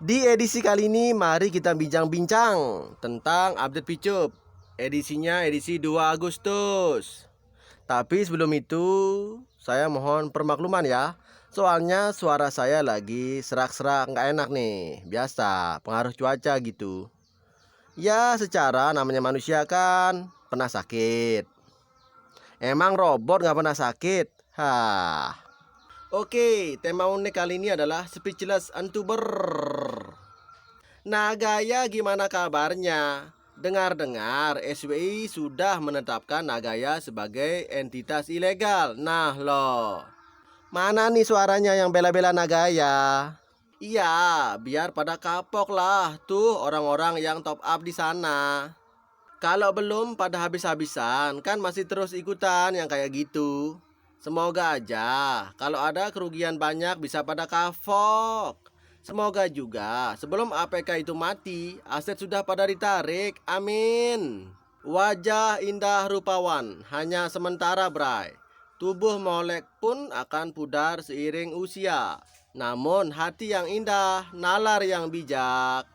Di edisi kali ini mari kita bincang-bincang tentang update Picup. Edisinya edisi 2 Agustus. Tapi sebelum itu saya mohon permakluman ya. Soalnya suara saya lagi serak-serak nggak enak nih. Biasa pengaruh cuaca gitu. Ya secara namanya manusia kan pernah sakit. Emang robot nggak pernah sakit? Hah. Oke, tema unik kali ini adalah Speechless Untuber. Nah, Gaya gimana kabarnya? Dengar-dengar SWI sudah menetapkan Nagaya sebagai entitas ilegal. Nah loh, mana nih suaranya yang bela-bela Nagaya? Iya, biar pada kapok lah tuh orang-orang yang top up di sana. Kalau belum pada habis-habisan, kan masih terus ikutan yang kayak gitu. Semoga aja kalau ada kerugian banyak bisa pada kapok. Semoga juga sebelum APK itu mati, aset sudah pada ditarik. Amin. Wajah indah rupawan, hanya sementara bray. Tubuh molek pun akan pudar seiring usia. Namun hati yang indah, nalar yang bijak,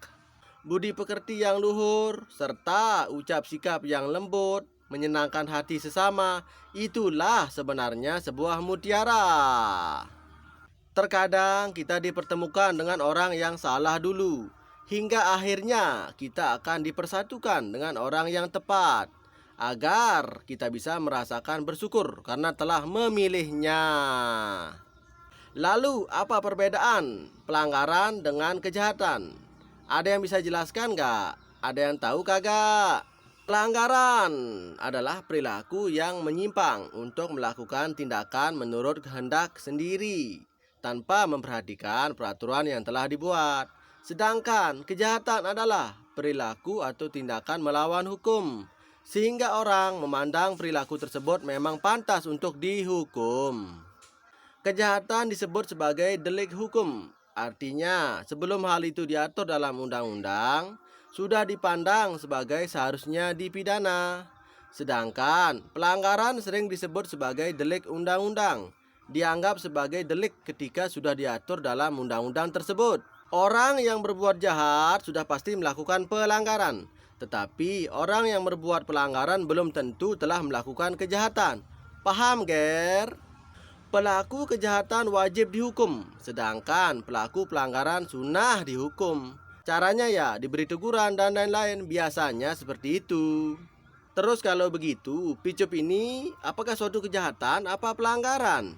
budi pekerti yang luhur, serta ucap sikap yang lembut, menyenangkan hati sesama, itulah sebenarnya sebuah mutiara. Terkadang kita dipertemukan dengan orang yang salah dulu, hingga akhirnya kita akan dipersatukan dengan orang yang tepat, agar kita bisa merasakan bersyukur karena telah memilihnya. Lalu, apa perbedaan pelanggaran dengan kejahatan? Ada yang bisa jelaskan nggak? Ada yang tahu kagak? Pelanggaran adalah perilaku yang menyimpang untuk melakukan tindakan menurut kehendak sendiri tanpa memperhatikan peraturan yang telah dibuat. Sedangkan kejahatan adalah perilaku atau tindakan melawan hukum, sehingga orang memandang perilaku tersebut memang pantas untuk dihukum. Kejahatan disebut sebagai delik hukum. Artinya, sebelum hal itu diatur dalam undang-undang, sudah dipandang sebagai seharusnya dipidana. Sedangkan pelanggaran sering disebut sebagai delik undang-undang, dianggap sebagai delik ketika sudah diatur dalam undang-undang tersebut. Orang yang berbuat jahat sudah pasti melakukan pelanggaran, tetapi orang yang berbuat pelanggaran belum tentu telah melakukan kejahatan. Paham, Ger? Pelaku kejahatan wajib dihukum, sedangkan pelaku pelanggaran sunnah dihukum. Caranya ya diberi teguran dan lain-lain, biasanya seperti itu. Terus kalau begitu, Picup ini apakah suatu kejahatan apa pelanggaran?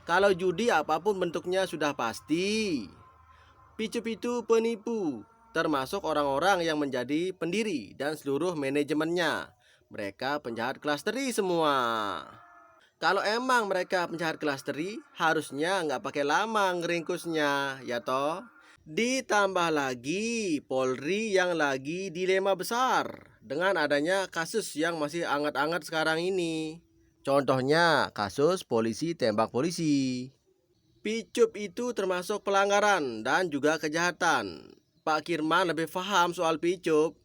Kalau judi apapun bentuknya sudah pasti. Picup itu penipu, termasuk orang-orang yang menjadi pendiri dan seluruh manajemennya. Mereka penjahat kelas teri semua. Kalau emang mereka penjahat kelas teri, harusnya nggak pakai lama ngeringkusnya, ya toh? Ditambah lagi Polri yang lagi dilema besar dengan adanya kasus yang masih anget-anget sekarang ini. Contohnya kasus polisi tembak polisi. Picup itu termasuk pelanggaran dan juga kejahatan. Pak Kirman lebih paham soal Picup.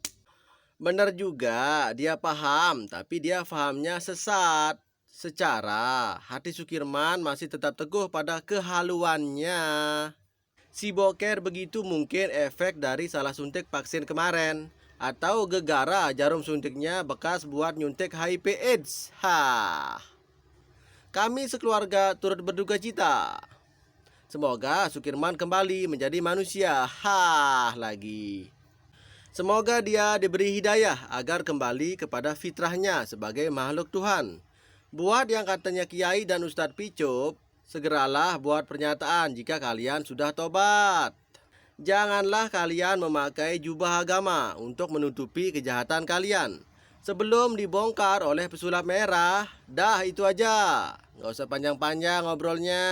Benar juga, dia paham, tapi dia pahamnya sesat. Secara hati Sukirman masih tetap teguh pada kehaluannya. Si Boker begitu mungkin efek dari salah suntik vaksin kemarin, atau gegara jarum suntiknya bekas buat nyuntik HIV/AIDS. Hah. Kami sekeluarga turut berduka cita. Semoga Sukirman kembali menjadi manusia. Hah lagi. Semoga dia diberi hidayah agar kembali kepada fitrahnya sebagai makhluk Tuhan. Buat yang katanya Kiai dan Ustadz Picup, segeralah buat pernyataan jika kalian sudah tobat. Janganlah kalian memakai jubah agama untuk menutupi kejahatan kalian. Sebelum dibongkar oleh pesulap merah, dah itu aja. Nggak usah panjang-panjang ngobrolnya.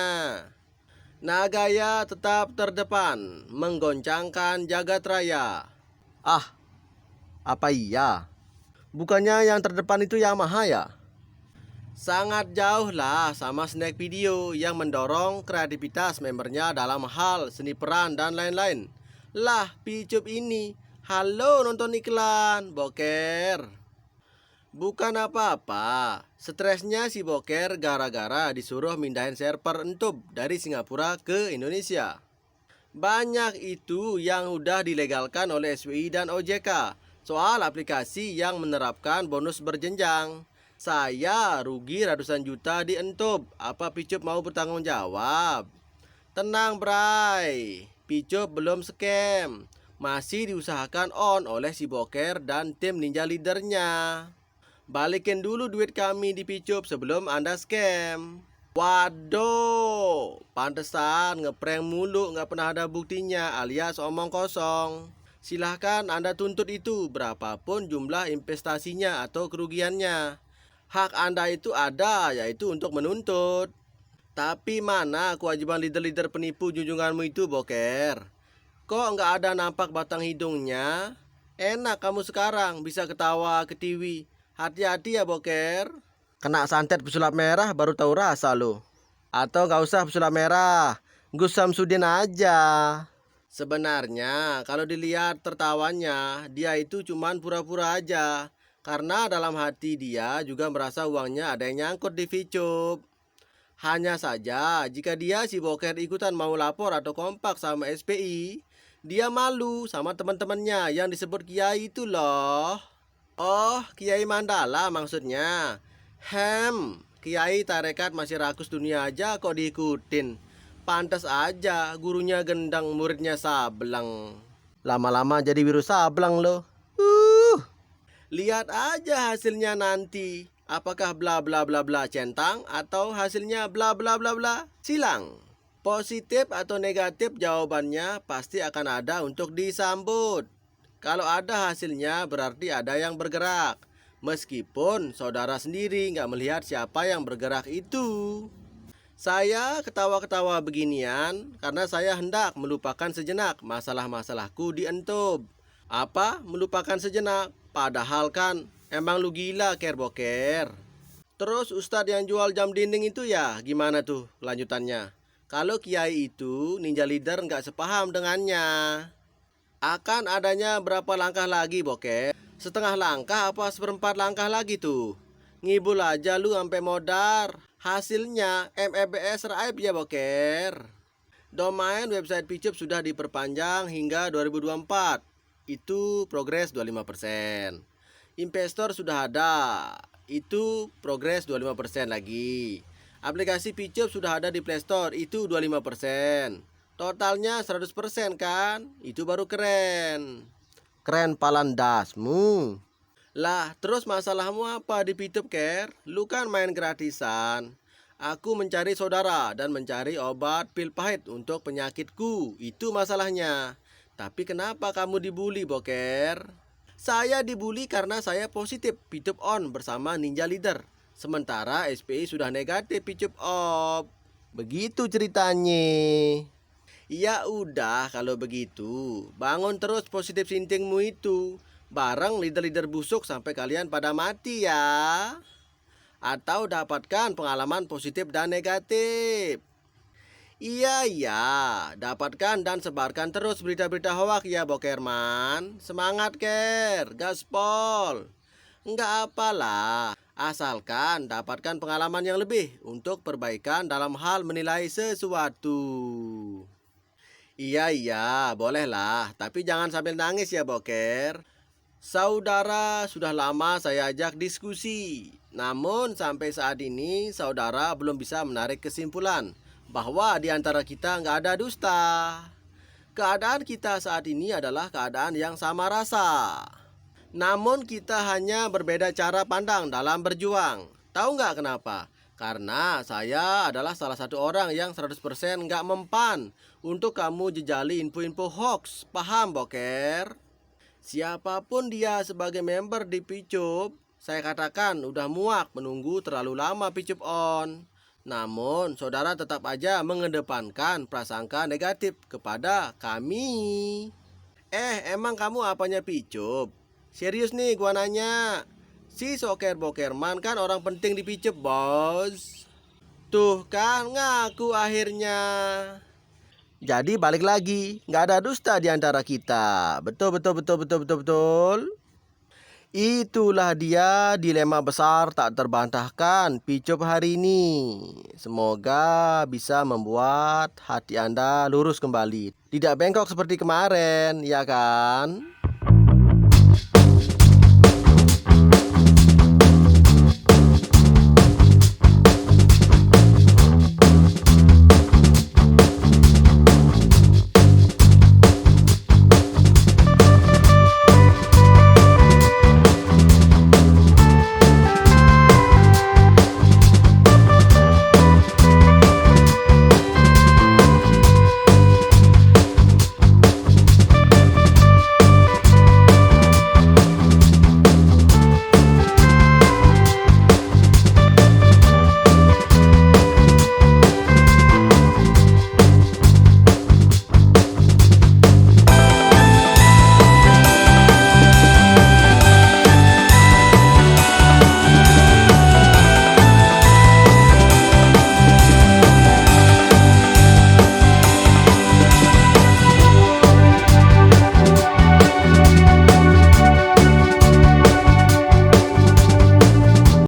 Nagaya tetap terdepan, menggoncangkan jagat raya. Ah, apa iya? Bukannya yang terdepan itu Yamaha ya? Sangat jauh lah sama Snack Video yang mendorong kreativitas membernya dalam hal seni peran dan lain-lain. Lah, Picup ini, halo nonton iklan, Boker. Bukan apa-apa, stresnya si Boker gara-gara disuruh mindahin server Entub dari Singapura ke Indonesia. Banyak itu yang udah dilegalkan oleh SBY dan OJK soal aplikasi yang menerapkan bonus berjenjang. Saya rugi ratusan juta di Entub. Apa Picup mau bertanggung jawab? Tenang, Bray. Picup belum scam. Masih diusahakan on oleh si Boker dan tim ninja leadernya. Balikin dulu duit kami di Picup sebelum Anda scam. Waduh, pantesan ngeprank mulu, nggak pernah ada buktinya alias omong kosong. Silahkan Anda tuntut itu berapapun jumlah investasinya atau kerugiannya. Hak Anda itu ada, yaitu untuk menuntut. Tapi mana kewajiban leader-leader penipu junjunganmu itu, Boker? Kok nggak ada nampak batang hidungnya? Enak kamu sekarang bisa ketawa ke TV. Hati-hati ya, Boker. Kena santet pesulap merah baru tahu rasa lo. Atau nggak usah pesulap merah, Gus Samsudin aja. Sebenarnya kalau dilihat tertawanya, dia itu cuman pura-pura aja. Karena dalam hati dia juga merasa uangnya ada yang nyangkut di Picup. Hanya saja jika dia si Boker ikutan mau lapor atau kompak sama SPI, dia malu sama teman-temannya yang disebut Kiai itu loh. Oh, Kiai Mandala maksudnya. Kiai tarekat masih rakus dunia aja kok diikutin. Pantas aja gurunya gendang, muridnya sableng. Lama-lama jadi biru sableng loh. Lihat aja hasilnya nanti. Apakah bla bla bla bla centang atau hasilnya bla bla bla bla silang? Positif atau negatif jawabannya pasti akan ada untuk disambut. Kalau ada hasilnya berarti ada yang bergerak. Meskipun saudara sendiri nggak melihat siapa yang bergerak itu. Saya ketawa-ketawa beginian karena saya hendak melupakan sejenak masalah-masalahku di Entub. Apa melupakan sejenak? Padahal kan emang lu gila, Boker. Terus ustadz yang jual jam dinding itu ya gimana tuh lanjutannya? Kalau kiai itu ninja leader nggak sepaham dengannya. Akan adanya berapa langkah lagi, Boker? Setengah langkah apa seperempat langkah lagi tuh? Ngibul aja lu sampai modar. Hasilnya MEBS raib ya, Boker. Domain website Picup sudah diperpanjang hingga 2024. Itu progres 25%. Investor sudah ada. Itu progres 25% lagi. Aplikasi Picup sudah ada di Play Store. Itu 25%. Totalnya 100% kan? Itu baru keren. Keren palandasmu. Lah, terus masalahmu apa di Picup, Ker? Lu kan main gratisan. Aku mencari saudara dan mencari obat pil pahit untuk penyakitku. Itu masalahnya. Tapi kenapa kamu dibully, Boker? Saya dibully karena saya positif Picup on bersama Ninja Leader. Sementara SPI sudah negatif Picup off. Begitu ceritanya. Ya udah kalau begitu, bangun terus positif sintingmu itu. Bareng leader-leader busuk sampai kalian pada mati ya. Atau dapatkan pengalaman positif dan negatif. Iya, dapatkan dan sebarkan terus berita-berita hoak ya, Bokerman. Semangat, Ker, gaspol. Enggak apalah, asalkan dapatkan pengalaman yang lebih untuk perbaikan dalam hal menilai sesuatu. Iya, bolehlah, tapi jangan sambil nangis ya, Boker. Saudara sudah lama saya ajak diskusi, namun sampai saat ini saudara belum bisa menarik kesimpulan bahwa di antara kita nggak ada dusta. Keadaan kita saat ini adalah keadaan yang sama rasa. Namun kita hanya berbeda cara pandang dalam berjuang. Tahu nggak kenapa? Karena saya adalah salah satu orang yang 100% nggak mempan untuk kamu jejali info-info hoax. Paham, Boker? Siapapun dia sebagai member di Picup, saya katakan udah muak menunggu terlalu lama Picup on. Namun, saudara tetap aja mengedepankan prasangka negatif kepada kami. Emang kamu apanya Picup? Serius nih gua nanya. Si Soker Bokerman kan orang penting di Picup, bos. Tuh kan ngaku akhirnya. Jadi balik lagi, nggak ada dusta di antara kita. Betul. Itulah dia dilema besar tak terbantahkan Picup hari ini. Semoga bisa membuat hati Anda lurus kembali. Tidak bengkok seperti kemarin, ya kan?